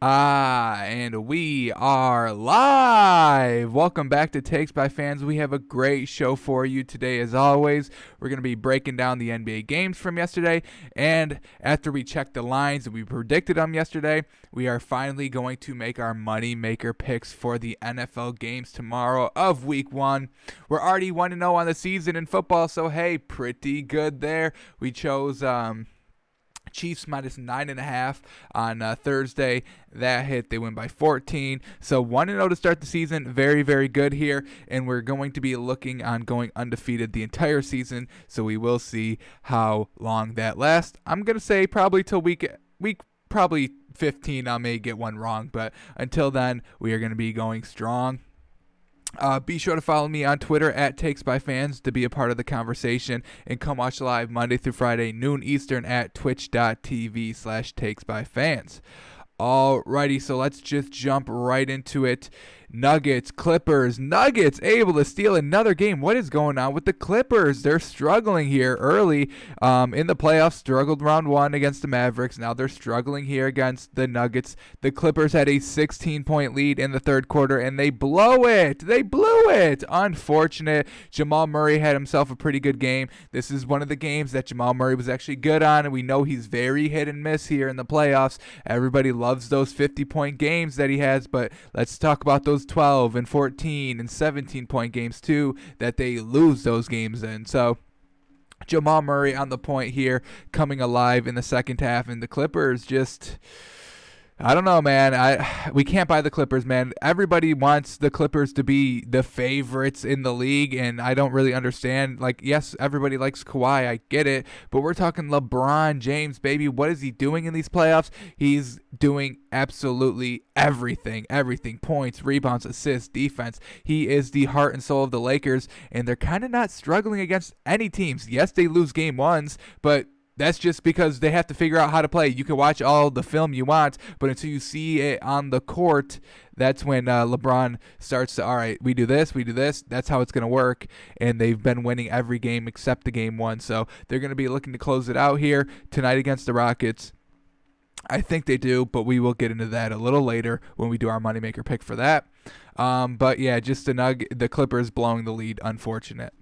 And we are live. Welcome back to Takes by Fans. We have a great show for you today, as always. We're going to be breaking down the NBA games from yesterday, and after we checked the lines and we predicted them yesterday, we are finally going to make our money maker picks for the NFL games tomorrow of Week 1. We're already 1-0 on the season in football, so hey, pretty good there. We chose Chiefs minus 9.5 on Thursday. That hit. They win by 14. So 1-0 to start the season. Very, very good here. And we're going to be looking on going undefeated the entire season. So we will see how long that lasts. I'm going to say probably till week probably 15. I may get one wrong. But until then, we are going to be going strong. Be sure to follow me on Twitter at TakesByFans to be a part of the conversation, and come watch live Monday through Friday, noon Eastern at twitch.tv/TakesByFans. Alrighty, so let's just jump right into it. Nuggets, Clippers. Nuggets able to steal another game. What is going on with the Clippers? They're struggling here early in the playoffs. Struggled round 1 against the Mavericks. Now they're struggling here against the Nuggets. The Clippers had a 16-point lead in the third quarter, and they blow it. They blew it. Unfortunate. Jamal Murray had himself a pretty good game. This is one of the games that Jamal Murray was actually good on, and we know he's very hit and miss here in the playoffs. Everybody loves those 50-point games that he has, but let's talk about those 12 and 14 and 17-point games too that they lose those games in. So Jamal Murray on the point here, coming alive in the second half, and the Clippers just, I don't know, man. We can't buy the Clippers, man. Everybody wants the Clippers to be the favorites in the league, and I don't really understand. Like, yes, everybody likes Kawhi. I get it. But we're talking LeBron James, baby. What is he doing in these playoffs? He's doing absolutely everything. Everything. Points, rebounds, assists, defense. He is the heart and soul of the Lakers, and they're kind of not struggling against any teams. Yes, they lose game ones, but that's just because they have to figure out how to play. You can watch all the film you want, but until you see it on the court, that's when LeBron starts to, all right, we do this. That's how it's going to work. And they've been winning every game except the game 1. So they're going to be looking to close it out here tonight against the Rockets. I think they do, but we will get into that a little later when we do our moneymaker pick for that. But yeah, just the Clippers blowing the lead, unfortunate.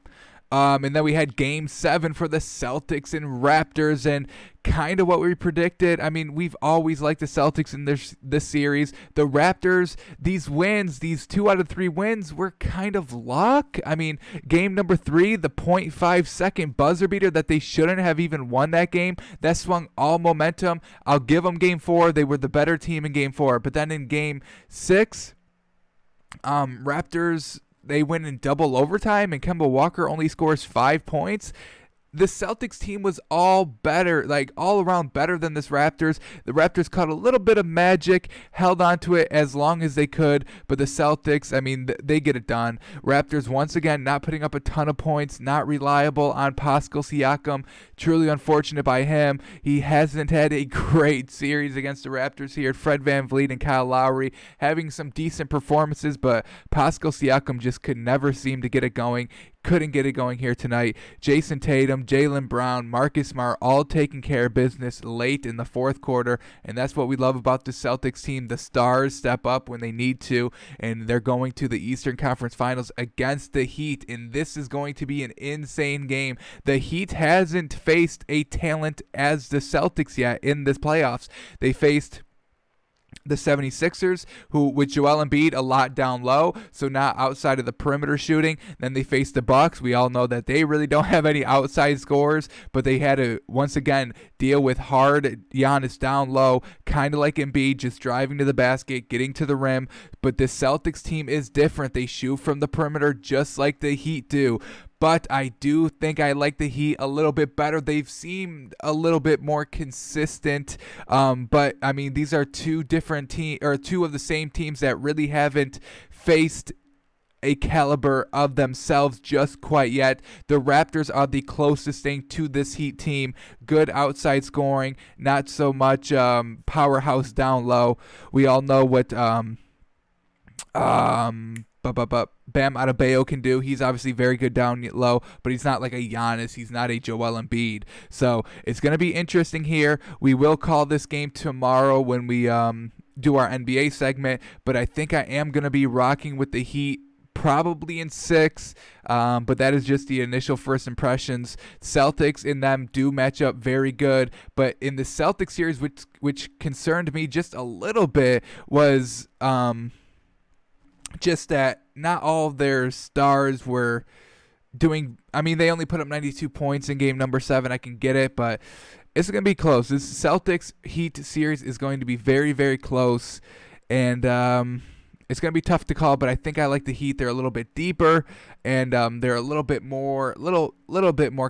And then we had Game 7 for the Celtics and Raptors, and kind of what we predicted. I mean, we've always liked the Celtics in this series. The Raptors, these wins, these 2 out of 3 wins, were kind of luck. I mean, game number 3, the 0.5 second buzzer beater that they shouldn't have even won that game, that swung all momentum. I'll give them game 4. They were the better team in game 4. But then in game 6, Raptors, they win in double overtime, and Kemba Walker only scores 5 points. The Celtics team was all better, like all around better than this Raptors. The Raptors caught a little bit of magic, held on to it as long as they could, but the Celtics, I mean, they get it done. Raptors, once again, not putting up a ton of points, not reliable on Pascal Siakam. Truly unfortunate by him. He hasn't had a great series against the Raptors here. Fred VanVleet and Kyle Lowry having some decent performances, but Pascal Siakam just could never seem to get it going. Couldn't get it going here tonight. Jason Tatum, Jaylen Brown, Marcus Smart all taking care of business late in the fourth quarter, and that's what we love about the Celtics team. The stars step up when they need to, and they're going to the Eastern Conference Finals against the Heat, and this is going to be an insane game. The Heat hasn't faced a talent as the Celtics yet in this playoffs. They faced the 76ers, who with Joel Embiid a lot down low, so not outside of the perimeter shooting. Then they faced the Bucks. We all know that they really don't have any outside scorers, but they had to once again deal with hard Giannis down low, kind of like Embiid, just driving to the basket, getting to the rim. But the Celtics team is different. They shoot from the perimeter just like the Heat do. But I do think I like the Heat a little bit better. They've seemed a little bit more consistent. But I mean, these are two different teams, or two of the same teams that really haven't faced a caliber of themselves just quite yet. The Raptors are the closest thing to this Heat team. Good outside scoring, not so much powerhouse down low. We all know what Bam Adebayo can do. He's obviously very good down low, but he's not like a Giannis. He's not a Joel Embiid. So it's going to be interesting here. We will call this game tomorrow when we do our NBA segment, but I think I am going to be rocking with the Heat probably in 6, but that is just the initial first impressions. Celtics and them do match up very good, but in the Celtics series, which concerned me just a little bit, was just that not all of their stars were doing. I mean, they only put up 92 points in game number 7. I can get it, but it's going to be close. This Celtics Heat series is going to be very, very close, and it's going to be tough to call, but I think I like the Heat. They're a little bit deeper, and they're a little bit more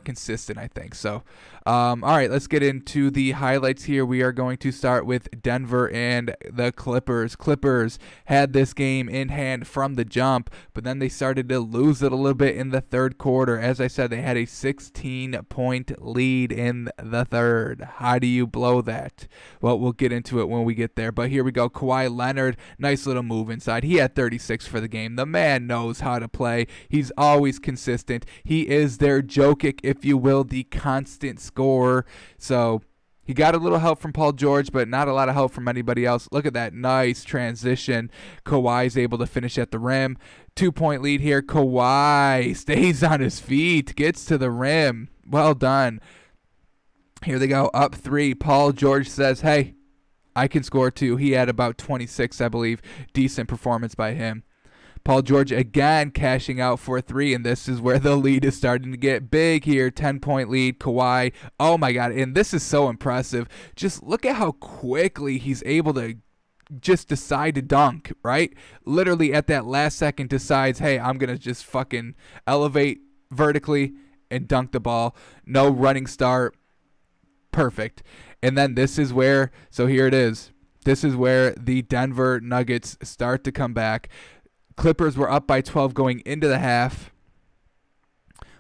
consistent, I think. So, all right, let's get into the highlights here. We are going to start with Denver and the Clippers. Clippers had this game in hand from the jump, but then they started to lose it a little bit in the third quarter. As I said, they had a 16-point lead in the third. How do you blow that? Well, we'll get into it when we get there, but here we go. Kawhi Leonard, nice little move inside. He had 36 for the game. The man knows how to play. He's always consistent. He is their Jokic, if you will, the constant scorer. So he got a little help from Paul George, but not a lot of help from anybody else. Look at that nice transition. Kawhi's able to finish at the rim. 2-point lead here. Kawhi stays on his feet, gets to the rim. Well done. Here they go, up 3. Paul George says, hey, I can score too. He had about 26, I believe. Decent performance by him. Paul George again cashing out for 3, and this is where the lead is starting to get big here. 10-point lead, Kawhi. Oh my God, and this is so impressive. Just look at how quickly he's able to just decide to dunk, right? Literally at that last second decides, hey, I'm going to just fucking elevate vertically and dunk the ball. No running start. Perfect. And then this is where, so here it is. This is where the Denver Nuggets start to come back. Clippers were up by 12 going into the half.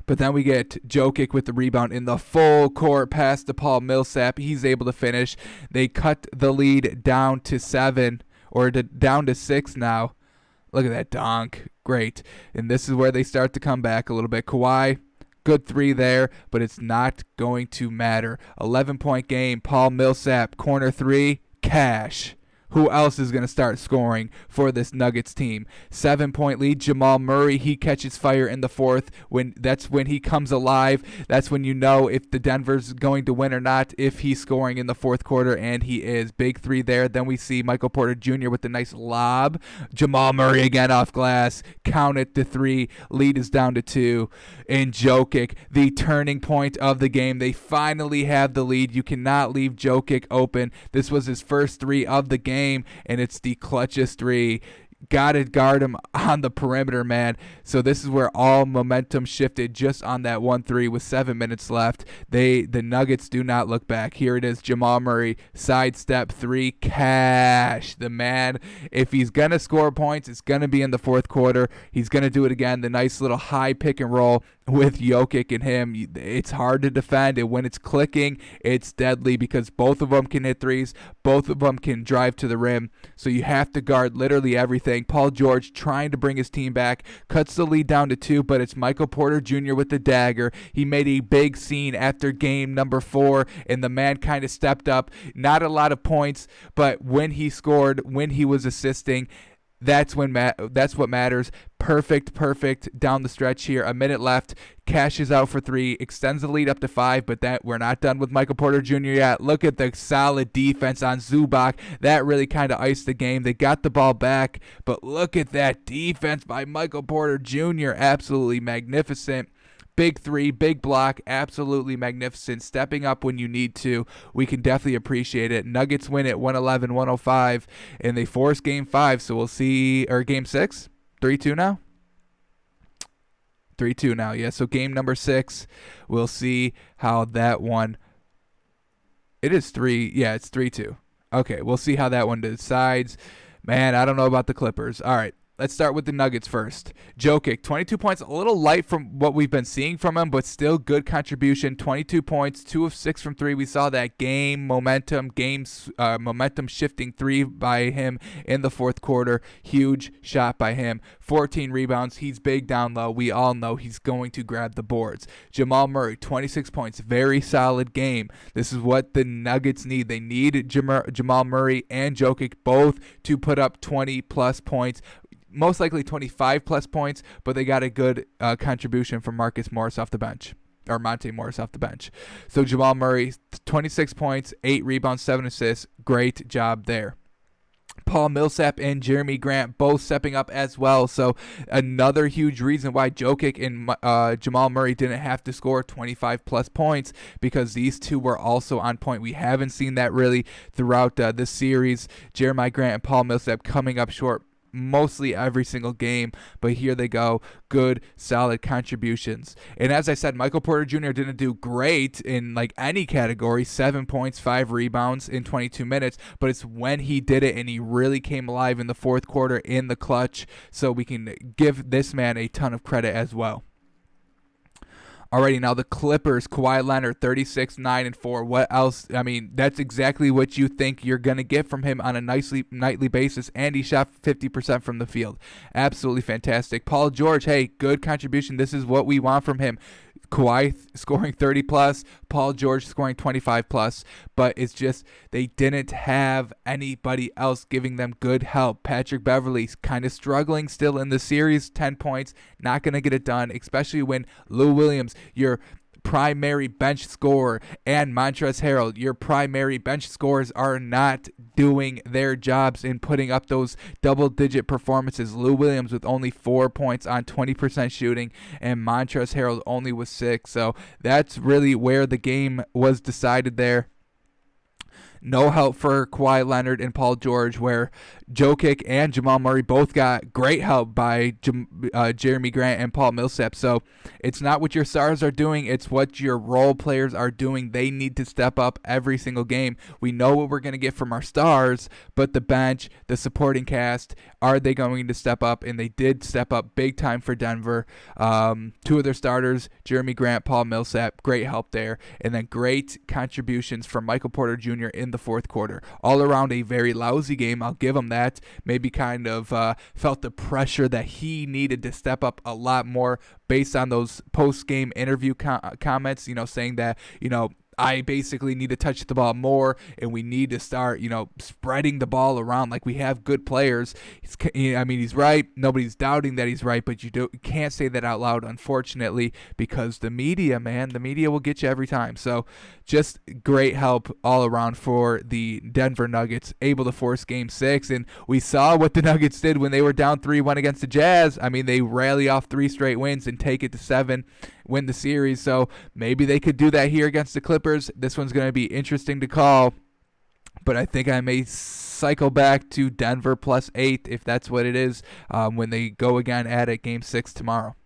But then we get Jokic with the rebound in the full court pass to Paul Millsap. He's able to finish. They cut the lead down to 7, or down to 6 now. Look at that dunk. Great. And this is where they start to come back a little bit. Kawhi, good 3 there, but it's not going to matter. 11-point game. Paul Millsap, corner 3, cash. Who else is going to start scoring for this Nuggets team? 7-point lead, Jamal Murray. He catches fire in the fourth. That's when he comes alive. That's when you know if the Denver's going to win or not, if he's scoring in the fourth quarter, and he is. Big 3 there. Then we see Michael Porter Jr. with the nice lob. Jamal Murray again off glass. Count it to 3. Lead is down to 2. And Jokic, the turning point of the game. They finally have the lead. You cannot leave Jokic open. This was his first 3 of the game. And it's the clutchest 3. Gotta guard him on the perimeter, man. So this is where all momentum shifted just on that 1-3 with 7 minutes left. The Nuggets do not look back. Here it is, Jamal Murray, sidestep 3, cash. The man, if he's gonna score points, it's gonna be in the fourth quarter. He's gonna do it again. The nice little high pick and roll with Jokic and him. It's hard to defend, and when it's clicking, it's deadly because both of them can hit 3s. Both of them can drive to the rim. So you have to guard literally everything. Paul George trying to bring his team back, cuts the lead down to 2, but it's Michael Porter Jr. with the dagger. He made a big scene after game number 4, and the man kind of stepped up. Not a lot of points, but when he scored, when he was assisting, that's what matters. Perfect down the stretch here. A minute left. Cashes out for 3. Extends the lead up to 5, but that we're not done with Michael Porter Jr. yet. Look at the solid defense on Zubac. That really kind of iced the game. They got the ball back, but look at that defense by Michael Porter Jr. Absolutely magnificent. Big 3, big block, absolutely magnificent. Stepping up when you need to. We can definitely appreciate it. Nuggets win it 111-105, and they force game 5, so we'll see, or game 6? 3-2 now? 3-2 now, yeah. So game number 6, we'll see how that one. It is 3, yeah, it's 3-2. Okay, we'll see how that one decides. Man, I don't know about the Clippers. All right. let's start with the Nuggets first. Jokic, 22 points, a little light from what we've been seeing from him, but still good contribution. 22 points, 2 of 6 from 3. We saw that momentum shifting 3 by him in the fourth quarter. Huge shot by him. 14 rebounds. He's big down low. We all know he's going to grab the boards. Jamal Murray, 26 points, very solid game. This is what the Nuggets need. They need Jamal Murray and Jokic both to put up 20-plus points. Most likely 25-plus points, but they got a good contribution from Monte Morris off the bench. So Jamal Murray, 26 points, 8 rebounds, 7 assists. Great job there. Paul Millsap and Jeremy Grant both stepping up as well. So another huge reason why Jokic and Jamal Murray didn't have to score 25-plus points, because these two were also on point. We haven't seen that really throughout this series. Jeremy Grant and Paul Millsap coming up short mostly every single game, but here they go. Good, solid contributions. And as I said, Michael Porter Jr. didn't do great in like any category. 7 points, 5 rebounds in 22 minutes, but it's when he did it and he really came alive in the fourth quarter in the clutch, so we can give this man a ton of credit as well. Alrighty, now the Clippers, Kawhi Leonard, 36, 9, and 4. What else? I mean, that's exactly what you think you're going to get from him on a nightly basis, and he shot 50% from the field. Absolutely fantastic. Paul George, hey, good contribution. This is what we want from him. Kawhi scoring 30-plus, Paul George scoring 25-plus, but it's just they didn't have anybody else giving them good help. Patrick Beverley's kind of struggling still in the series, 10 points, not going to get it done, especially when Lou Williams, your primary bench scorer, and Montrezl Harrell, your primary bench scorers, are not doing their jobs in putting up those double-digit performances. Lou Williams with only 4 points on 20% shooting, and Montrezl Harrell only with 6. So that's really where the game was decided there. No help for Kawhi Leonard and Paul George, where Jokic and Jamal Murray both got great help by Jeremy Grant and Paul Millsap. So it's not what your stars are doing, it's what your role players are doing. They need to step up every single game. We know what we're going to get from our stars, but the bench, the supporting cast, are they going to step up? And they did step up big time for Denver. 2 of their starters, Jeremy Grant, Paul Millsap, great help there. And then great contributions from Michael Porter Jr. in the fourth quarter. All around a very lousy game, I'll give him that. Maybe kind of felt the pressure that he needed to step up a lot more based on those post-game interview comments, saying that, I basically need to touch the ball more, and we need to start, spreading the ball around like we have good players. He's right. Nobody's doubting that he's right, but you can't say that out loud, unfortunately, because the media will get you every time. So just great help all around for the Denver Nuggets, able to force Game 6, and we saw what the Nuggets did when they were down 3-1 against the Jazz. They rally off 3 straight wins and take it to 7, win the series. So maybe they could do that here against the Clippers. This one's going to be interesting to call, but I think I may cycle back to Denver plus 8 if that's what it is when they go again at it Game 6 tomorrow.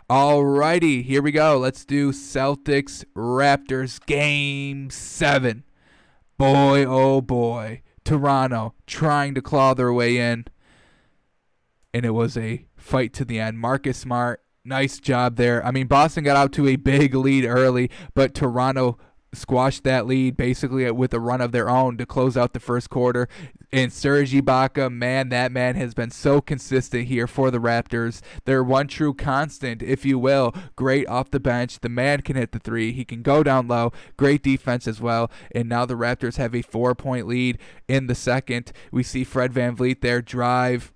Alrighty, here we go. Let's do Celtics Raptors Game 7. Boy, oh boy. Toronto trying to claw their way in, and it was a fight to the end. Marcus Smart, nice job there. Boston got out to a big lead early, but Toronto squashed that lead basically with a run of their own to close out the first quarter. And Serge Ibaka, that man has been so consistent here for the Raptors. Their one true constant, if you will. Great off the bench. The man can hit the 3. He can go down low. Great defense as well. And now the Raptors have a 4-point lead in the second. We see Fred VanVleet there drive.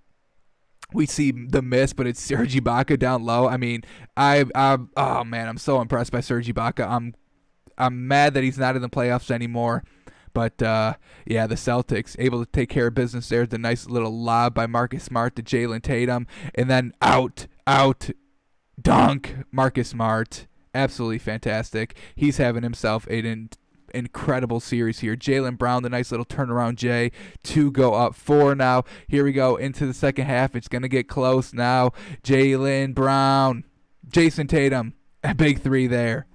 We see the miss, but it's Serge Ibaka down low. I'm so impressed by Serge Ibaka. I'm mad that he's not in the playoffs anymore. But, the Celtics able to take care of business there. The nice little lob by Marcus Smart to Jalen Tatum. And then out, dunk, Marcus Smart. Absolutely fantastic. He's having himself an incredible series here. Jaylen Brown, the nice little turnaround J to go up 4 now. Here we go into the second half. It's going to get close now. Jaylen Brown, Jason Tatum, a big 3 there.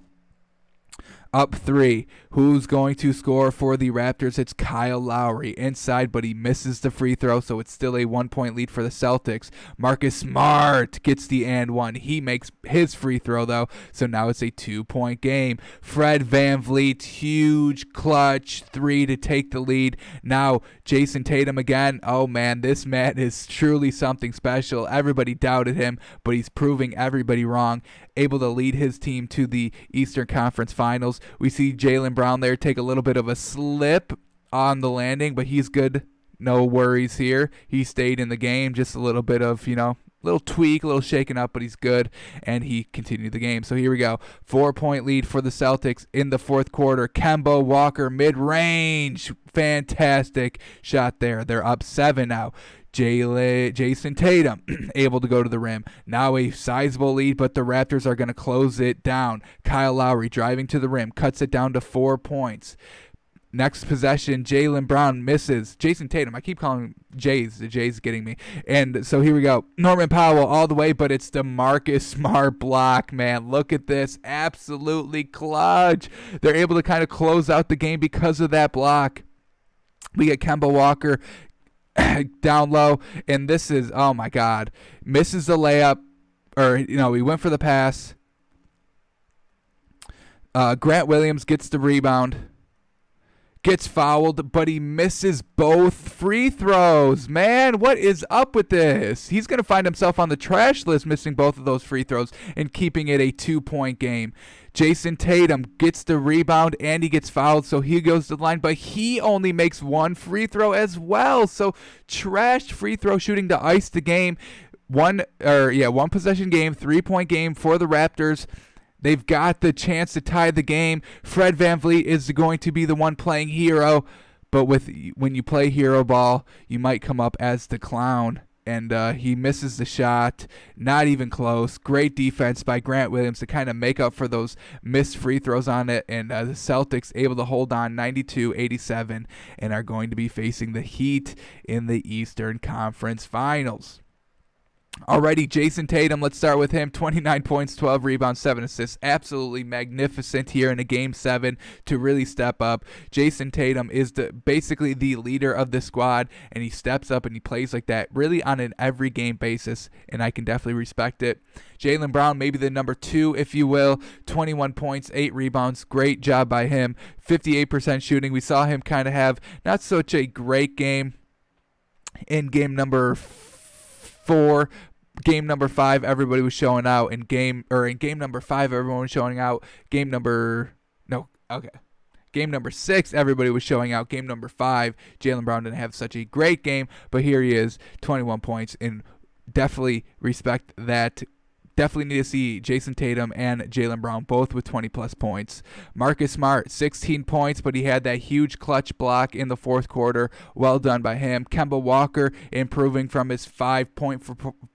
Up 3, Who's going to score for the Raptors? It's Kyle Lowry inside, but he misses the free throw, so it's still a 1-point lead for the Celtics. Marcus Smart gets the and one. He makes his free throw, though, so now it's a 2-point game. Fred VanVleet, huge clutch 3 to take the lead. Now Jason Tatum again. Oh, man, this man is truly something special. Everybody doubted him, but he's proving everybody wrong. Able to lead his team to the Eastern Conference Finals. We see Jaylen Brown there take a little bit of a slip on the landing, but he's good. No worries here. He stayed in the game. Just a little bit of, little tweak, a little shaken up, but he's good, and he continued the game. So here we go. 4-point lead for the Celtics in the fourth quarter. Kemba Walker, mid-range. Fantastic shot there. They're up 7 now. Jason Tatum able to go to the rim. Now a sizable lead, but the Raptors are going to close it down. Kyle Lowry driving to the rim, cuts it down to 4 points. Next possession, Jaylen Brown misses. Jason Tatum, I keep calling him Jays. The Jays getting me. And so here we go. Norman Powell all the way, but it's the Marcus Smart block, man. Look at this. Absolutely clutch. They're able to kind of close out the game because of that block. We get Kemba Walker down low, and this is, oh my God, misses the layup, or, he went for the pass. Grant Williams gets the rebound. Gets fouled, but he misses both free throws. Man, what is up with this? He's going to find himself on the trash list missing both of those free throws and keeping it a 2-point game. Jason Tatum gets the rebound and he gets fouled, so he goes to the line, but he only makes 1 free throw as well. So trashed free throw shooting to ice the game. One possession game, 3-point game for the Raptors. They've got the chance to tie the game. Fred VanVleet is going to be the one playing hero, but when you play hero ball, you might come up as the clown. And he misses the shot. Not even close. Great defense by Grant Williams to kind of make up for those missed free throws on it. And the Celtics able to hold on 92-87 and are going to be facing the Heat in the Eastern Conference Finals. Alrighty, Jason Tatum, let's start with him. 29 points, 12 rebounds, 7 assists. Absolutely magnificent here in a Game 7 to really step up. Jason Tatum is basically the leader of the squad, and he steps up and he plays like that really on an every game basis, and I can definitely respect it. Jaylen Brown, maybe the number 2, if you will. 21 points, 8 rebounds. Great job by him. 58% shooting. We saw him kind of have not such a great game in game number 4. Game number 5, everybody was showing out. In game number 5, everyone was showing out. Game number 6, everybody was showing out. Game number 5, Jaylen Brown didn't have such a great game, but here he is, 21 points, and definitely respect that. Definitely need to see Jason Tatum and Jaylen Brown both with 20-plus points. Marcus Smart, 16 points, but he had that huge clutch block in the fourth quarter. Well done by him. Kemba Walker improving from his 5-point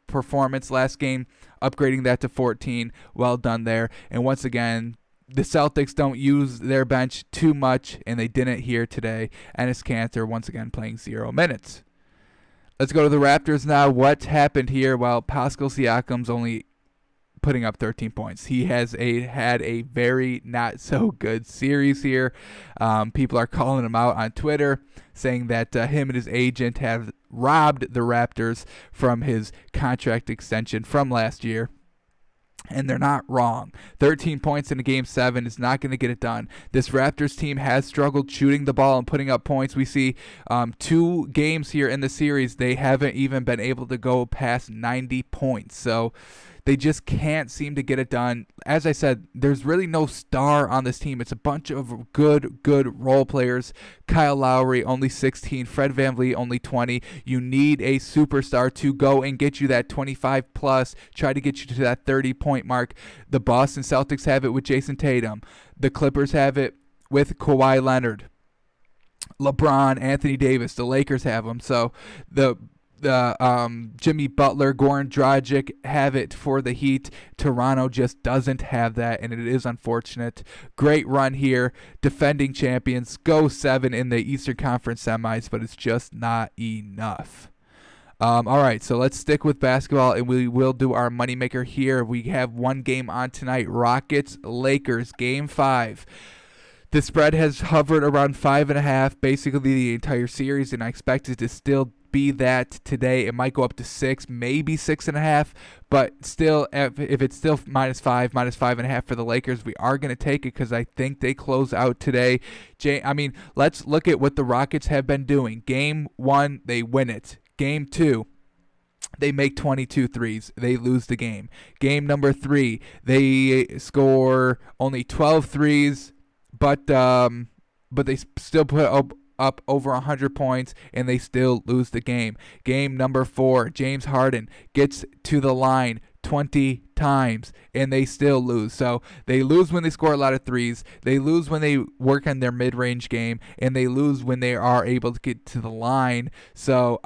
performance last game, upgrading that to 14. Well done there. And once again, the Celtics don't use their bench too much, and they didn't here today. Enes Kanter once again playing 0 minutes. Let's go to the Raptors now. What happened here? Well, Pascal Siakam's only putting up 13 points. He has had a very not so good series here. People are calling him out on Twitter, saying that him and his agent have robbed the Raptors from his contract extension from last year. And they're not wrong. 13 points in a Game 7 is not going to get it done. This Raptors team has struggled shooting the ball and putting up points. We see 2 games here in the series, they haven't even been able to go past 90 points. So they just can't seem to get it done. As I said, there's really no star on this team. It's a bunch of good role players. Kyle Lowry, only 16. Fred VanVleet, only 20. You need a superstar to go and get you that 25-plus, try to get you to that 30-point mark. The Boston Celtics have it with Jason Tatum. The Clippers have it with Kawhi Leonard. LeBron, Anthony Davis, the Lakers have them. So the Jimmy Butler, Goran Dragic have it for the Heat. Toronto just doesn't have that, and it is unfortunate. Great run here. Defending champions. Go 7 in the Eastern Conference semis, but it's just not enough. All right, so let's stick with basketball, and we will do our moneymaker here. We have one game on tonight. Rockets-Lakers, Game 5. The spread has hovered around 5.5 basically the entire series, and I expect it to still be that today. It might go up to 6, maybe 6.5, but still, if it's still -5, -5.5 for the Lakers, we are going to take it because I think they close out today. Let's look at what the Rockets have been doing. Game 1, they win it. Game 2, they make 22 threes. They lose the game. Game number 3, they score only 12 threes, but they still put up over 100 points, and they still lose the game. Game number 4, James Harden gets to the line 20 times, and they still lose. So they lose when they score a lot of threes. They lose when they work on their mid-range game, and they lose when they are able to get to the line. So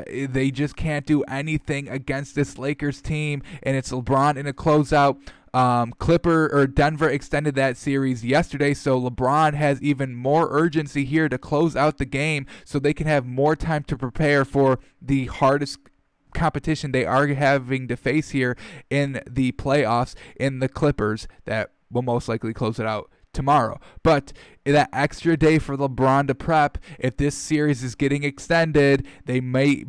they just can't do anything against this Lakers team, and it's LeBron in a closeout. Denver extended that series yesterday, so LeBron has even more urgency here to close out the game so they can have more time to prepare for the hardest competition they are having to face here in the playoffs in the Clippers that will most likely close it out tomorrow. But that extra day for LeBron to prep, if this series is getting extended, they might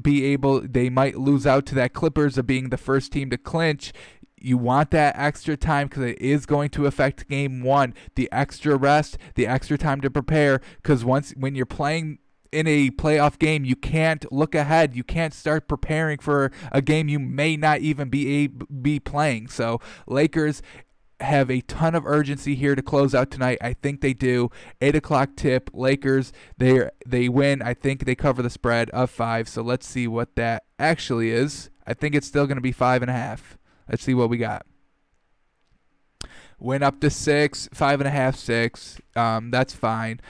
lose out to that Clippers of being the first team to clinch. You want that extra time because it is going to affect game 1. The extra rest, the extra time to prepare, because when you're playing in a playoff game, you can't look ahead. You can't start preparing for a game you may not even be playing. So Lakers have a ton of urgency here to close out tonight. I think they do. 8 o'clock tip. Lakers, they win. I think they cover the spread of 5. So let's see what that actually is. I think it's still going to be 5.5. Let's see what we got. Went up to 6, 5.5, 6. That's fine.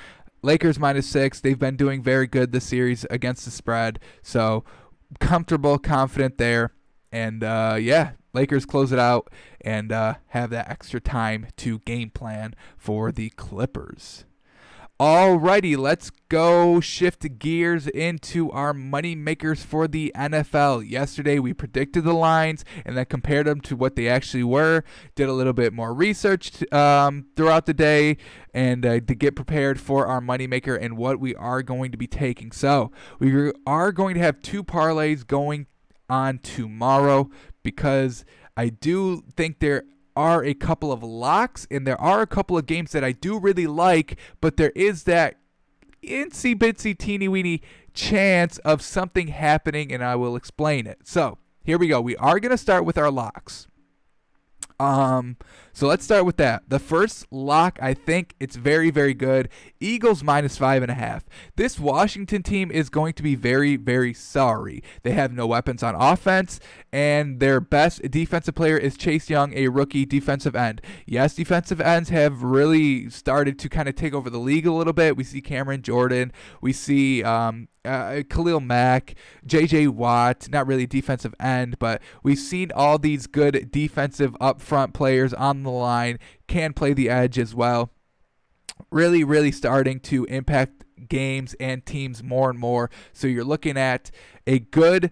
Lakers -6. They've been doing very good this series against the spread. So comfortable, confident there. And Lakers close it out and have that extra time to game plan for the Clippers. Alrighty, let's go shift gears into our money makers for the NFL. Yesterday, we predicted the lines and then compared them to what they actually were. Did a little bit more research throughout the day and to get prepared for our money maker and what we are going to be taking. So we are going to have 2 parlays going on tomorrow because I do think there are a couple of locks, and there are a couple of games that I do really like, but there is that itsy-bitsy teeny-weeny chance of something happening, and I will explain it. So, here we go. We are going to start with our locks. So let's start with that. The first lock, I think it's very, very good. Eagles -5.5. This Washington team is going to be very, very sorry. They have no weapons on offense, and their best defensive player is Chase Young, a rookie defensive end. Yes, defensive ends have really started to kind of take over the league a little bit. We see Cameron Jordan. We see Khalil Mack, J.J. Watt, not really defensive end, but we've seen all these good defensive upfront players on the line, can play the edge as well. Really, really starting to impact games and teams more and more. So you're looking at a good,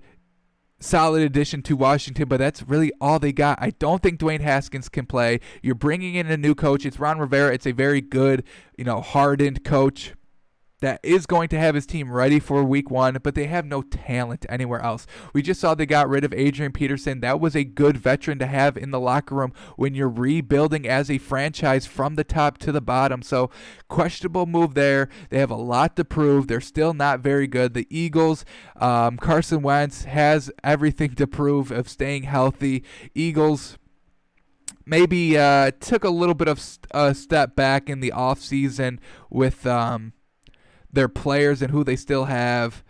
solid addition to Washington, but that's really all they got. I don't think Dwayne Haskins can play. You're bringing in a new coach. It's Ron Rivera. It's a very good, hardened coach that is going to have his team ready for week 1, but they have no talent anywhere else. We just saw they got rid of Adrian Peterson. That was a good veteran to have in the locker room when you're rebuilding as a franchise from the top to the bottom. So questionable move there. They have a lot to prove. They're still not very good. The Eagles, Carson Wentz has everything to prove of staying healthy. Eagles maybe took a little bit of a step back in the offseason with their players and who they still have.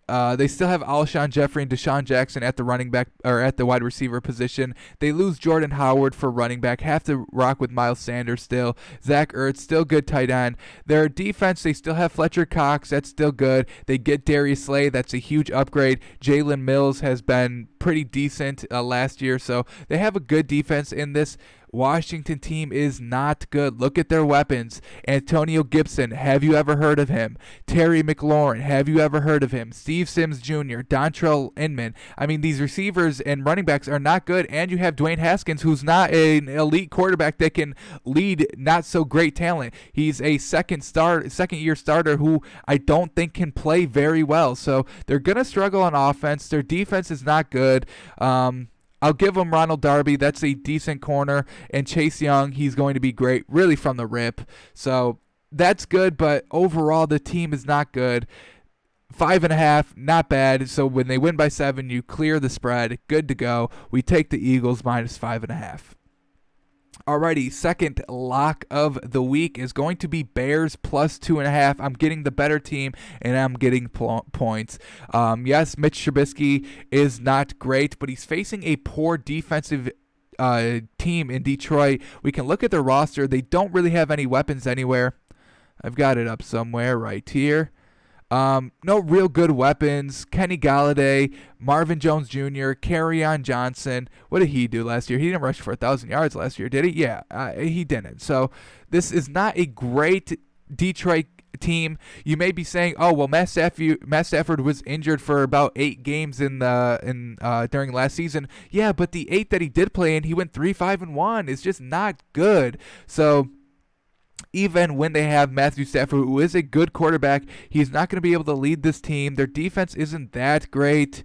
They still have Alshon Jeffrey and Deshaun Jackson at the running back or at the wide receiver position. They lose Jordan Howard for running back. Have to rock with Miles Sanders still. Zach Ertz, still good tight end. Their defense, they still have Fletcher Cox. That's still good. They get Darius Slay. That's a huge upgrade. Jalen Mills has been pretty decent last year. So they have a good defense in this Washington team is not good. Look at their weapons. Antonio Gibson, have you ever heard of him? Terry McLaurin, have you ever heard of him? Steve Sims Jr., Dontrell Inman. I mean, these receivers and running backs are not good, and you have Dwayne Haskins, who's not an elite quarterback that can lead not so great talent. He's a second-year starter who I don't think can play very well. So they're gonna struggle on offense. Their defense is not good. I'll give them Ronald Darby. That's a decent corner. And Chase Young, he's going to be great, really from the rip. So that's good, but overall the team is not good. 5.5, not bad. So when they win by 7, you clear the spread. Good to go. We take the Eagles minus 5.5. Alrighty, second lock of the week is going to be Bears plus 2.5. I'm getting the better team, and I'm getting points. Yes, Mitch Trubisky is not great, but he's facing a poor defensive team in Detroit. We can look at their roster. They don't really have any weapons anywhere. I've got it up somewhere right here. No real good weapons. Kenny Galladay, Marvin Jones Jr., Kerryon Johnson. What did he do last year? He didn't rush for 1,000 yards last year, did he? Yeah, he didn't. So this is not a great Detroit team. You may be saying, "Oh, well, Matt Stafford was injured for about 8 games during last season." Yeah, but the 8 that he did play in, he went 3-5-1. It's just not good. So even when they have Matthew Stafford, who is a good quarterback, he's not going to be able to lead this team. Their defense isn't that great.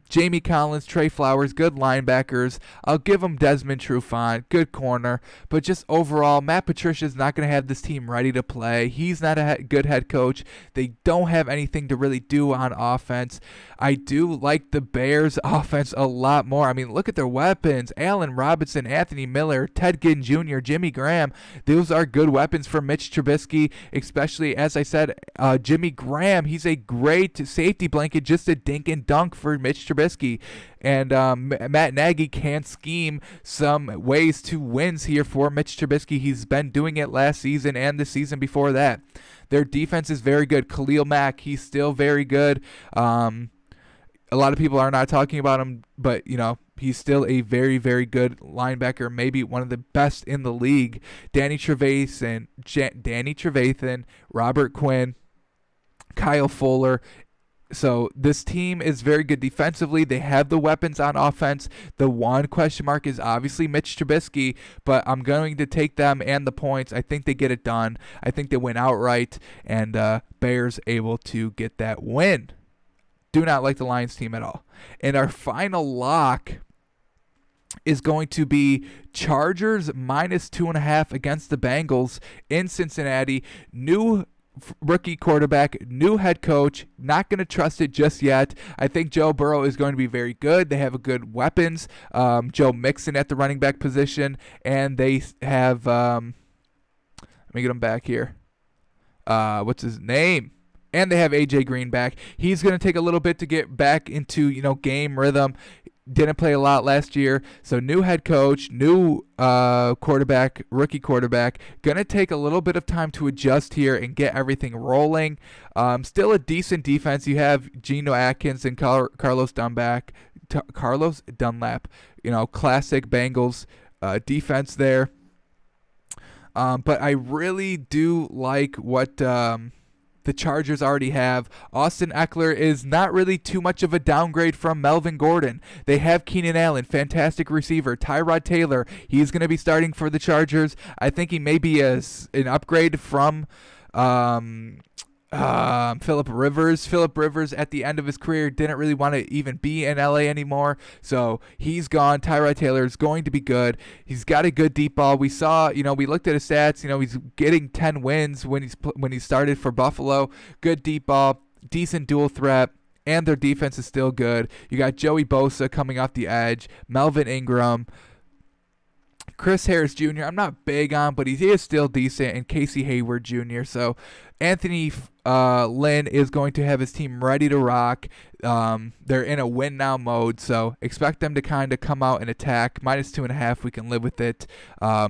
Jamie Collins, Trey Flowers, good linebackers. I'll give them Desmond Trufant, good corner. But just overall, Matt Patricia's not going to have this team ready to play. He's not a good head coach. They don't have anything to really do on offense. I do like the Bears' offense a lot more. I mean, look at their weapons. Allen Robinson, Anthony Miller, Ted Ginn Jr., Jimmy Graham. Those are good weapons for Mitch Trubisky, especially, as I said, Jimmy Graham. He's a great safety blanket, just a dink and dunk for Mitch Trubisky. And Matt Nagy can scheme some ways to wins here for Mitch Trubisky. He's been doing it last season and the season before that. Their defense is very good. Khalil Mack, he's still very good. A lot of people are not talking about him, but, he's still a very, very good linebacker, maybe one of the best in the league. Danny Trevathan, Robert Quinn, Kyle Fuller. So this team is very good defensively. They have the weapons on offense. The one question mark is obviously Mitch Trubisky, but I'm going to take them and the points. I think they get it done. I think they win outright, and Bears able to get that win. Do not like the Lions team at all. And our final lock is going to be Chargers minus 2.5 against the Bengals in Cincinnati. New rookie quarterback, new head coach, not going to trust it just yet. I think Joe Burrow is going to be very good. They have good weapons. Joe Mixon at the running back position, and they have, let me get him back here. What's his name? And they have A.J. Green back. He's going to take a little bit to get back into, game rhythm. Didn't play a lot last year. So new head coach, new quarterback, rookie quarterback. Going to take a little bit of time to adjust here and get everything rolling. Still a decent defense. You have Geno Atkins and Carlos Dunlap. Classic Bengals defense there. But I really do like what the Chargers already have. Austin Eckler is not really too much of a downgrade from Melvin Gordon. They have Keenan Allen, fantastic receiver. Tyrod Taylor, he's going to be starting for the Chargers. I think he may be an upgrade from Phillip Rivers. Phillip Rivers at the end of his career didn't really want to even be in LA anymore, so he's gone. Tyrod Taylor is going to be good. He's got a good deep ball. We saw, we looked at his stats. He's getting 10 wins when he started for Buffalo. Good deep ball, decent dual threat, and their defense is still good. You got Joey Bosa coming off the edge, Melvin Ingram, Chris Harris Jr. I'm not big on, but he is still decent, and Casey Hayward Jr. So Anthony Lynn is going to have his team ready to rock. They're in a win now mode, so expect them to kind of come out and attack. Minus 2.5, we can live with it.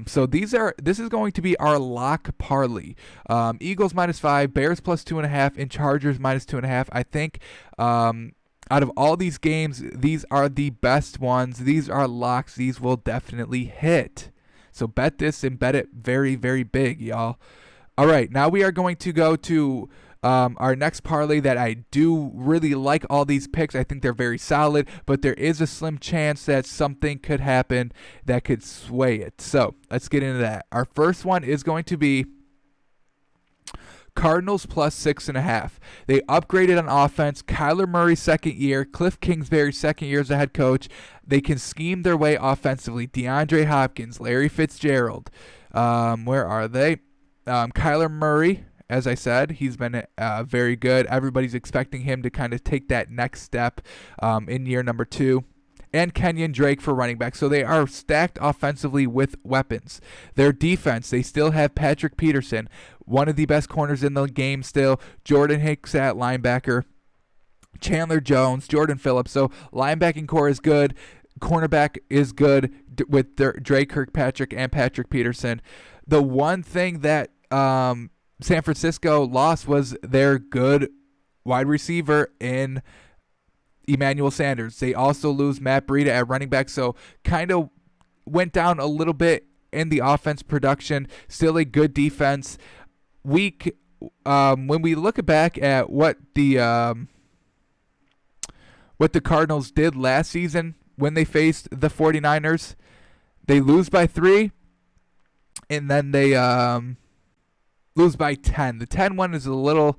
So this is going to be our lock parlay. Eagles minus 5, Bears plus 2.5, and Chargers minus 2.5. I think Out of all these games, these are the best ones. These are locks. These will definitely hit. So bet this and bet it very, very big, y'all. All right, now we are going to go to our next parlay that I do really like all these picks. I think they're very solid, but there is a slim chance that something could happen that could sway it. So let's get into that. Our first one is going to be Cardinals plus 6.5. They upgraded on offense. Kyler Murray second year. Cliff Kingsbury second year as a head coach. They can scheme their way offensively. DeAndre Hopkins, Larry Fitzgerald. Where are they? Kyler Murray, as I said, he's been very good. Everybody's expecting him to kind of take that next step in year number 2. And Kenyon Drake for running back. So they are stacked offensively with weapons. Their defense, they still have Patrick Peterson, one of the best corners in the game still. Jordan Hicks at linebacker. Chandler Jones, Jordan Phillips. So linebacking core is good. Cornerback is good with Drake Kirkpatrick and Patrick Peterson. The one thing that San Francisco lost was their good wide receiver in Emmanuel Sanders. They also lose Matt Breida at running back, so kind of went down a little bit in the offense production. Still a good defense. Weak. When we look back at what the Cardinals did last season when they faced the 49ers, they lose by 3, and then they lose by 10. The 10 one is a little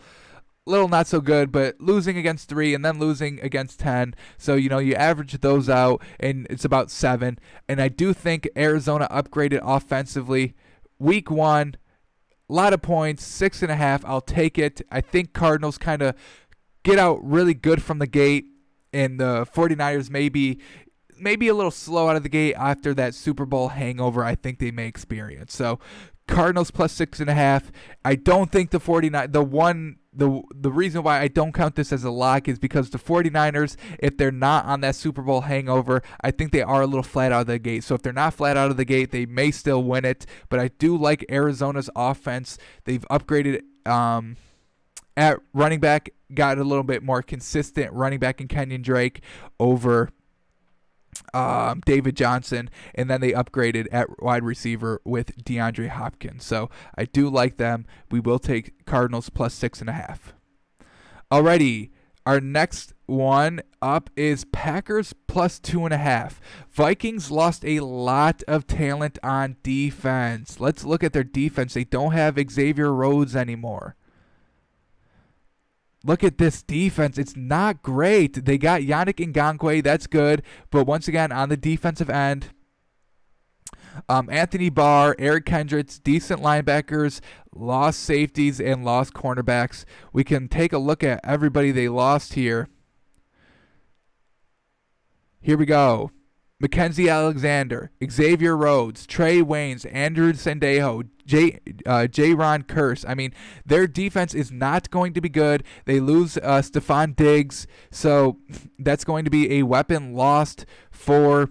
not so good, but losing against 3 and then losing against 10. So, you average those out, and it's about 7. And I do think Arizona upgraded offensively. Week 1, a lot of points, 6.5. I'll take it. I think Cardinals kind of get out really good from the gate, and the 49ers maybe a little slow out of the gate after that Super Bowl hangover I think they may experience. So Cardinals plus 6.5. I don't think the 49, the reason why I don't count this as a lock is because the 49ers, if they're not on that Super Bowl hangover, I think they are a little flat out of the gate. So if they're not flat out of the gate, they may still win it. But I do like Arizona's offense. They've upgraded at running back, got a little bit more consistent running back in Kenyon Drake over David Johnson, and then they upgraded at wide receiver with DeAndre Hopkins. So I do like them. We will take Cardinals plus 6.5. Alrighty, our next one up is Packers plus 2.5. Vikings lost a lot of talent on defense. Let's look at their defense. They don't have Xavier Rhodes anymore. Look at this defense. It's not great. They got Yannick Ngakoue. That's good. But once again, on the defensive end, Anthony Barr, Eric Kendricks, decent linebackers, lost safeties, and lost cornerbacks. We can take a look at everybody they lost here. Here we go. Mackenzie Alexander, Xavier Rhodes, Trey Waynes, Andrew Sendejo, J-Ron Curse. I mean, their defense is not going to be good. They lose Stephon Diggs, so that's going to be a weapon lost for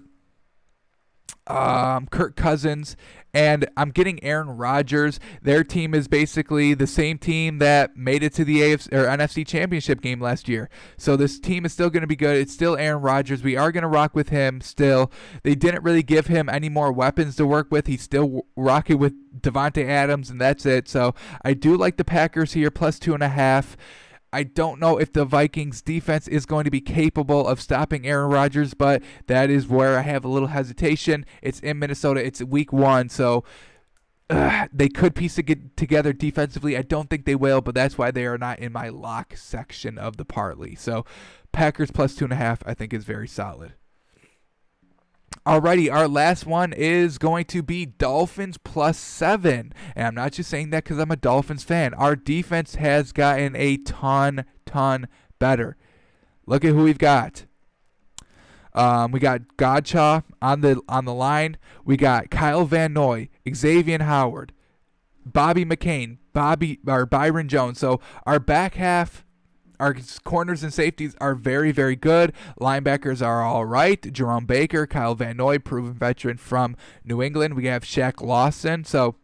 Kirk Cousins. And I'm getting Aaron Rodgers. Their team is basically the same team that made it to the AFC or NFC Championship game last year. So this team is still going to be good. It's still Aaron Rodgers. We are going to rock with him still. They didn't really give him any more weapons to work with. He's still rocking with Devontae Adams, and that's it. So I do like the Packers here, plus 2.5. I don't know if the Vikings defense is going to be capable of stopping Aaron Rodgers, but that is where I have a little hesitation. It's in Minnesota. It's week 1, so they could piece it together defensively. I don't think they will, but that's why they are not in my lock section of the parlay. So Packers plus 2.5 I think is very solid. Alrighty, our last one is going to be Dolphins plus 7. And I'm not just saying that because I'm a Dolphins fan. Our defense has gotten a ton better. Look at who we've got. We got Godchaw on the line. We got Kyle Van Noy, Xavier Howard, Bobby McCain, Byron Jones. So our back half, our corners and safeties are very, very good. Linebackers are all right. Jerome Baker, Kyle Van Noy, proven veteran from New England. We have Shaq Lawson. So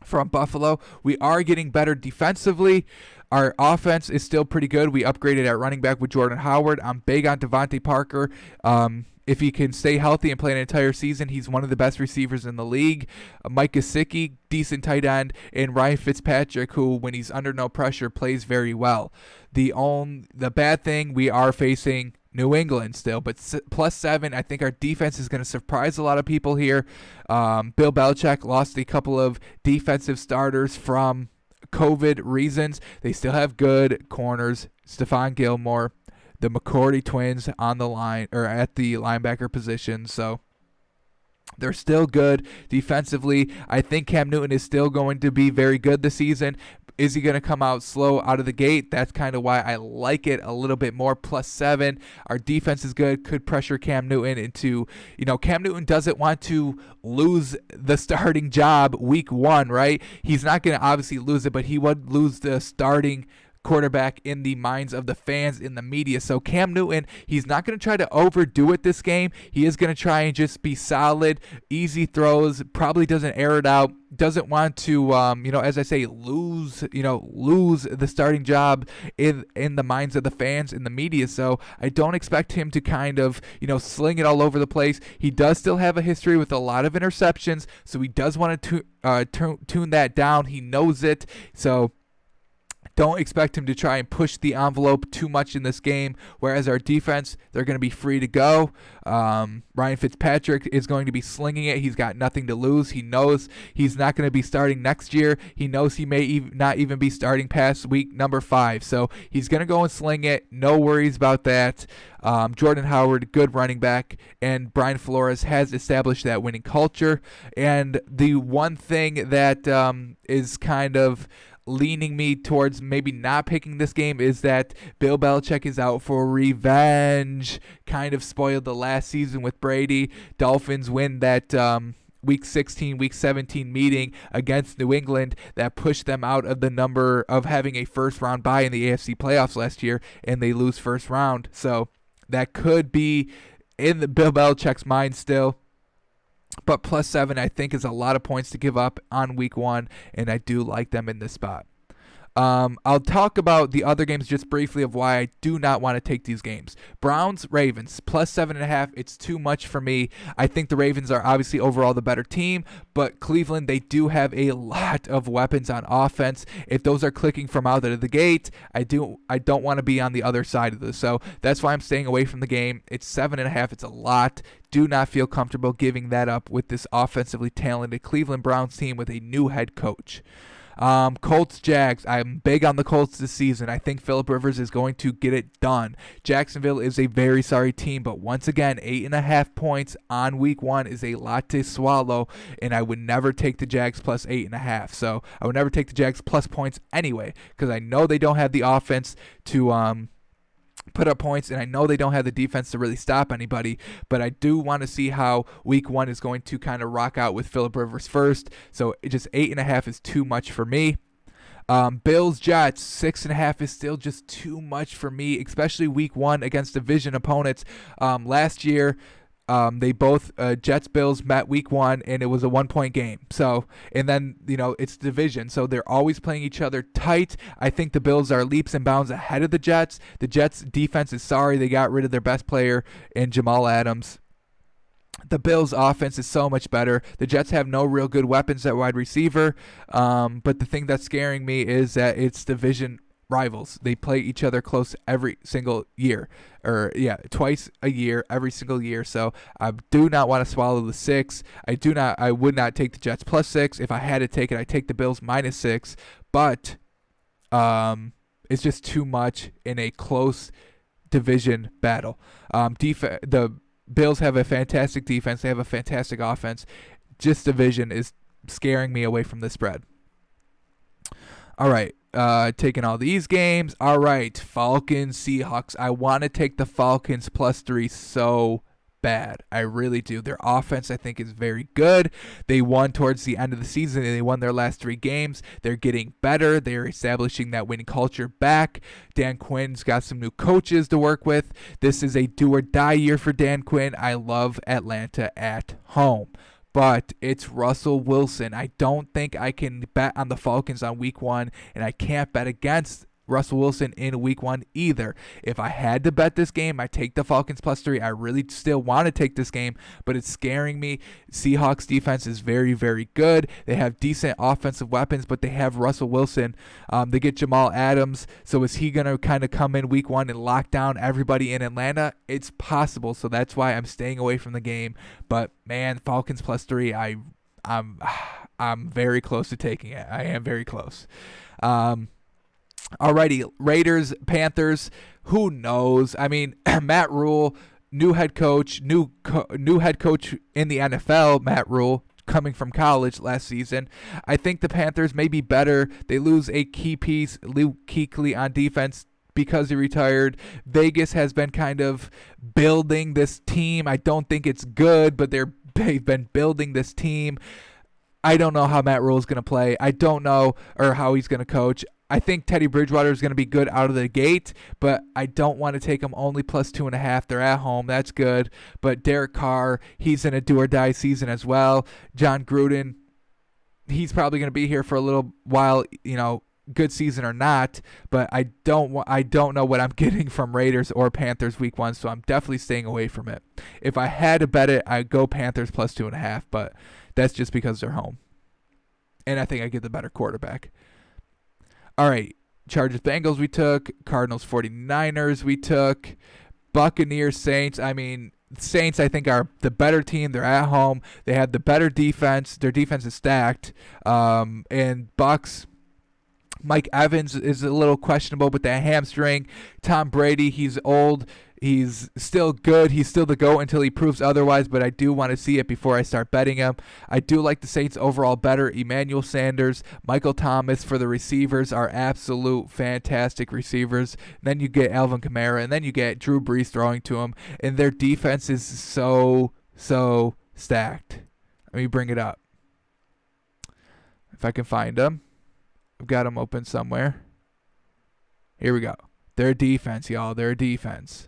from Buffalo. We are getting better defensively. Our offense is still pretty good. We upgraded at running back with Jordan Howard. I'm big on Devontae Parker. If he can stay healthy and play an entire season, he's one of the best receivers in the league. Mike Gesicki, decent tight end, and Ryan Fitzpatrick, who, when he's under no pressure, plays very well. The bad thing, we are facing New England still, but +7. I think our defense is going to surprise a lot of people here. Bill Belichick lost a couple of defensive starters from COVID reasons. They still have good corners. Stephon Gilmore, the McCourty twins on the line or at the linebacker position. So they're still good defensively. I think Cam Newton is still going to be very good this season. Is he going to come out slow out of the gate? That's kind of why I like it a little bit more. +7. Our defense is good. Could pressure Cam Newton into, Cam Newton doesn't want to lose the starting job week 1, right? He's not going to obviously lose it, but he would lose the starting quarterback in the minds of the fans, in the media. So Cam Newton, he's not going to try to overdo it this game. He is going to try and just be solid, easy throws, probably doesn't air it out, doesn't want to, as I say, lose the starting job in the minds of the fans, in the media. So I don't expect him to kind of, sling it all over the place. He does still have a history with a lot of interceptions, so he does want to tune that down. He knows it. So don't expect him to try and push the envelope too much in this game, whereas our defense, they're going to be free to go. Ryan Fitzpatrick is going to be slinging it. He's got nothing to lose. He knows he's not going to be starting next year. He knows he may not even be starting past week number 5. So he's going to go and sling it. No worries about that. Jordan Howard, good running back, and Brian Flores has established that winning culture. And the one thing that is kind of leaning me towards maybe not picking this game is that Bill Belichick is out for revenge. Kind of spoiled the last season with Brady. Dolphins win that week 16, week 17 meeting against New England that pushed them out of the number of having a first round bye in the AFC playoffs last year, and they lose first round. So that could be in the Bill Belichick's mind still. But +7, I think, is a lot of points to give up on week 1, and I do like them in this spot. I'll talk about the other games just briefly of why I do not want to take these games. Browns, Ravens, +7.5. It's too much for me. I think the Ravens are obviously overall the better team, but Cleveland, they do have a lot of weapons on offense. If those are clicking from out of the gate, I don't want to be on the other side of this. So that's why I'm staying away from the game. It's 7.5. It's a lot. Do not feel comfortable giving that up with this offensively talented Cleveland Browns team with a new head coach. Colts, Jags. I'm big on the Colts this season. I think Phillip Rivers is going to get it done. Jacksonville is a very sorry team, but once again, 8.5 points on week 1 is a lot to swallow, and I would never take the Jags +8.5. So I would never take the Jags plus points anyway, because I know they don't have the offense to put up points, and I know they don't have the defense to really stop anybody, but I do want to see how week 1 is going to kind of rock out with Phillip Rivers first. So just 8.5 is too much for me. Bills, Jets, 6.5 is still just too much for me, especially week 1 against division opponents. Last year, they both Jets Bills met week 1, and it was a 1-point game. So, and then it's division, so they're always playing each other tight. I think the Bills are leaps and bounds ahead of the Jets. The Jets defense is sorry. They got rid of their best player in Jamal Adams. The Bills' offense is so much better. The Jets have no real good weapons at wide receiver. But the thing that's scaring me is that it's division rivals. They play each other close every single year, twice a year, every single year. So I do not want to swallow the 6. I would not take the Jets +6. If I had to take it, I'd take the Bills -6. But it's just too much in a close division battle. The Bills have a fantastic defense. They have a fantastic offense. Just division is scaring me away from the spread. All right. Taking all these games. All right, Falcons, Seahawks. I want to take the Falcons +3 so bad. I really do. Their offense, I think, is very good. They won towards the end of the season, and they won their last 3 games. They're getting better. They're establishing that winning culture back. Dan Quinn's got some new coaches to work with. This is a do-or-die year for Dan Quinn. I love Atlanta at home. but it's Russell Wilson. I don't think I can bet on the Falcons on week 1, and I can't bet against Russell Wilson in week 1 either. If I had to bet this game, I take the Falcons +3. I really still want to take this game, but it's scaring me. Seahawks defense is very, very good. They have decent offensive weapons, but they have Russell Wilson. They get Jamal Adams. So is he going to kind of come in week 1 and lock down everybody in Atlanta? It's possible. So that's why I'm staying away from the game. But man, Falcons +3, I'm very close to taking it. I am very close. Alrighty, Raiders, Panthers, who knows? I mean, Matt Rule, new head coach in the NFL, Matt Rule, coming from college last season. I think the Panthers may be better. They lose a key piece, Luke Kuechly, on defense because he retired. Vegas has been kind of building this team. I don't think it's good, but they've been building this team. I don't know how Matt Rule is going to play. I don't know or how he's going to coach. I think Teddy Bridgewater is going to be good out of the gate, but I don't want to take him only +2.5. They're at home. That's good. But Derek Carr, he's in a do-or-die season as well. John Gruden, he's probably going to be here for a little while, good season or not, but I don't know what I'm getting from Raiders or Panthers week 1, so I'm definitely staying away from it. If I had to bet it, I'd go Panthers +2.5, but that's just because they're home. And I think I get the better quarterback. All right, Chargers, Bengals we took. Cardinals, 49ers we took. Buccaneers, Saints. I mean, Saints I think are the better team. They're at home. They have the better defense. Their defense is stacked. And Bucks, Mike Evans is a little questionable with that hamstring. Tom Brady, he's old. He's still good. He's still the GOAT until he proves otherwise, but I do want to see it before I start betting him. I do like the Saints overall better. Emmanuel Sanders, Michael Thomas for the receivers are absolute fantastic receivers. Then you get Alvin Kamara, and then you get Drew Brees throwing to him, and their defense is so stacked. Let me bring it up. If I can find them. I've got them open somewhere. Here we go. Their defense, y'all. Their defense.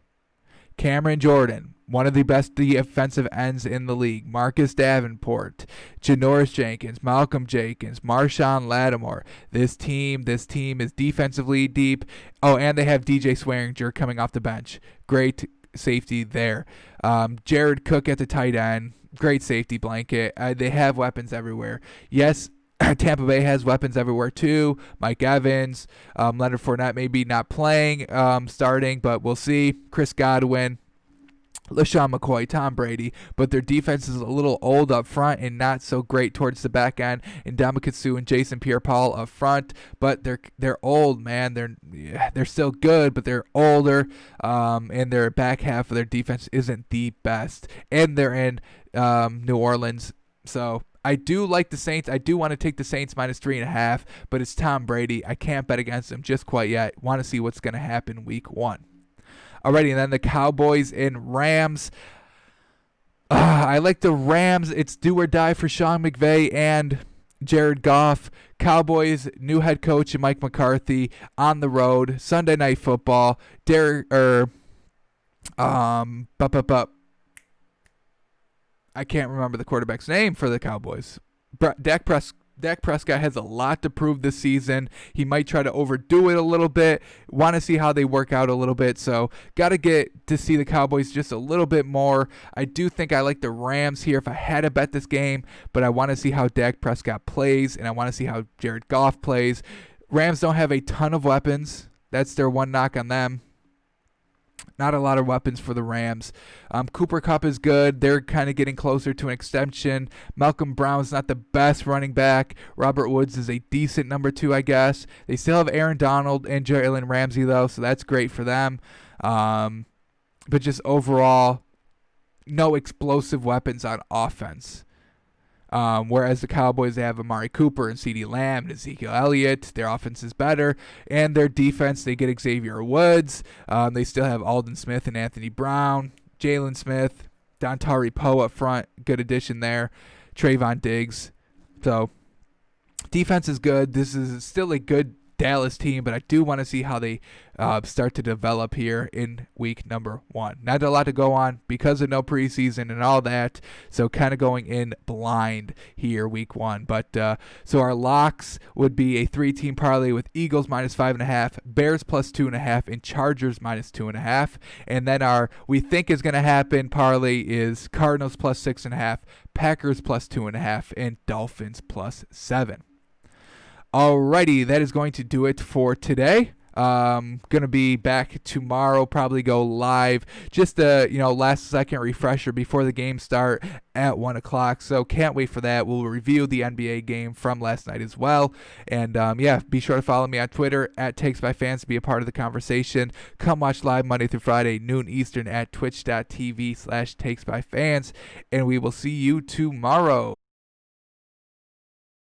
Cameron Jordan, one of the best defensive ends in the league. Marcus Davenport, Janoris Jenkins, Malcolm Jenkins, Marshawn Lattimore. This team is defensively deep. Oh, and they have DJ Swearinger coming off the bench. Great safety there. Jared Cook at the tight end. Great safety blanket. They have weapons everywhere. Yes, Tampa Bay has weapons everywhere too. Mike Evans, Leonard Fournette maybe not playing, starting, but we'll see. Chris Godwin, LaShawn McCoy, Tom Brady, but their defense is a little old up front and not so great towards the back end. And Ndamukong Suh and Jason Pierre-Paul up front, but they're old, man. They're still good, but they're older, and their back half of their defense isn't the best. And they're in New Orleans, so I do like the Saints. I do want to take the Saints -3.5, but it's Tom Brady. I can't bet against him just quite yet. Want to see what's going to happen week 1. Alrighty, and then the Cowboys and Rams. I like the Rams. It's do or die for Sean McVay and Jared Goff. Cowboys, new head coach Mike McCarthy on the road. Sunday Night Football. I can't remember the quarterback's name for the Cowboys. Dak Prescott has a lot to prove this season. He might try to overdo it a little bit. Want to see how they work out a little bit. So got to get to see the Cowboys just a little bit more. I do think I like the Rams here if I had to bet this game, but I want to see how Dak Prescott plays, and I want to see how Jared Goff plays. Rams don't have a ton of weapons. That's their one knock on them. Not a lot of weapons for the Rams. Cooper Kupp is good. They're kind of getting closer to an extension. Malcolm Brown's not the best running back. Robert Woods is a decent number 2, I guess. They still have Aaron Donald and Jalen Ramsey, though, so that's great for them. But just overall, no explosive weapons on offense. Whereas the Cowboys, they have Amari Cooper and CeeDee Lamb and Ezekiel Elliott. Their offense is better. And their defense, they get Xavier Woods. They still have Aldon Smith and Anthony Brown. Jalen Smith, Dontari Poe up front. Good addition there. Trayvon Diggs. So, defense is good. This is still a good Dallas team, but I do want to see how they start to develop here in week number 1. Not a lot to go on because of no preseason and all that, so kind of going in blind here week 1. But so our locks would be a 3-team parlay with Eagles minus 5.5, Bears plus 2.5, and Chargers minus 2.5. And then our we think is going to happen parlay is Cardinals plus 6.5, Packers plus 2.5, and Dolphins plus 7. Alrighty, that is going to do it for today. Gonna be back tomorrow, probably go live, just a last second refresher before the game start at 1 o'clock, so can't wait for that. We'll review the NBA game from last night as well, and be sure to follow me on Twitter at TakesByFans to be a part of the conversation. Come watch live Monday through Friday, noon Eastern at twitch.tv/TakesByFans, and we will see you tomorrow.